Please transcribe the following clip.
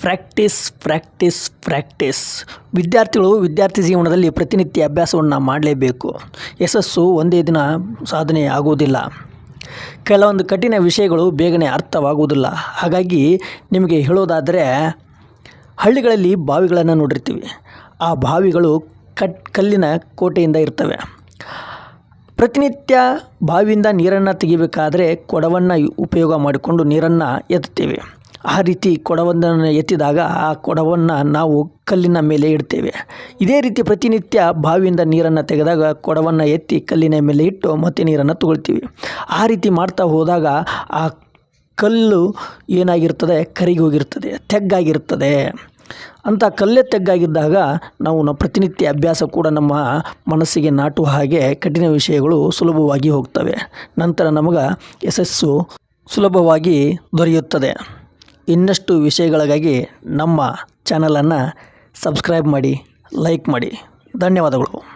Practice ವಿದ್ಯಾರ್ಥಿಗಳು ವಿದ್ಯಾರ್ಥಿ ಜೀವನದಲ್ಲಿ ಪ್ರತಿನಿತ್ಯ ಅಭ್ಯಾಸವನ್ನು ಮಾಡಲೇಬೇಕು. ಯಶಸ್ಸು ಒಂದೇ ದಿನ ಸಾಧನೆ ಆಗುವುದಿಲ್ಲ. ಕೆಲವೊಂದು ಕಠಿಣ ವಿಷಯಗಳು ಬೇಗನೆ ಅರ್ಥವಾಗುವುದಿಲ್ಲ. ಹಾಗಾಗಿ ನಿಮಗೆ ಹೇಳೋದಾದರೆ, ಹಳ್ಳಿಗಳಲ್ಲಿ ಬಾವಿಗಳನ್ನು ನೋಡಿರ್ತೀವಿ. ಆ ಬಾವಿಗಳು ಕಲ್ಲಿನ ಕೋಟೆಯಿಂದ ಇರ್ತವೆ. ಪ್ರತಿನಿತ್ಯ ಬಾವಿಯಿಂದ ನೀರನ್ನು ತೆಗಿಬೇಕಾದರೆ ಕೊಡವನ್ನು ಉಪಯೋಗ ಮಾಡಿಕೊಂಡು ನೀರನ್ನು ಎತ್ತುತ್ತೇವೆ. ಆ ರೀತಿ ಕೊಡವನ್ನು ಎತ್ತಿದಾಗ ಆ ಕೊಡವನ್ನು ನಾವು ಕಲ್ಲಿನ ಮೇಲೆ ಇಡ್ತೇವೆ. ಇದೇ ರೀತಿ ಪ್ರತಿನಿತ್ಯ ಬಾವಿಯಿಂದ ನೀರನ್ನು ತೆಗೆದಾಗ ಕೊಡವನ್ನು ಎತ್ತಿ ಕಲ್ಲಿನ ಮೇಲೆ ಇಟ್ಟು ಮತ್ತೆ ನೀರನ್ನು ತಗೊಳ್ತೀವಿ. ಆ ರೀತಿ ಮಾಡ್ತಾ ಹೋದಾಗ ಆ ಕಲ್ಲು ಏನಾಗಿರ್ತದೆ, ಕರಗಿ ಹೋಗಿರ್ತದೆ, ತೆಗ್ಗಾಗಿರ್ತದೆ. ಅಂಥ ಕಲ್ಲೇ ತೆಗ್ಗಾಗಿದ್ದಾಗ ನಾವು ಪ್ರತಿನಿತ್ಯ ಅಭ್ಯಾಸ ಕೂಡ ನಮ್ಮ ಮನಸ್ಸಿಗೆ ನಾಟುವ ಹಾಗೆ ಕಠಿಣ ವಿಷಯಗಳು ಸುಲಭವಾಗಿ ಹೋಗ್ತವೆ. ನಂತರ ನಮಗೆ ಯಶಸ್ಸು ಸುಲಭವಾಗಿ ದೊರೆಯುತ್ತದೆ. ಇನ್ನಷ್ಟು ವಿಷಯಗಳಿಗಾಗಿ ನಮ್ಮ ಚಾನಲನ್ನು ಸಬ್ಸ್ಕ್ರೈಬ್ ಮಾಡಿ, ಲೈಕ್ ಮಾಡಿ. ಧನ್ಯವಾದಗಳು.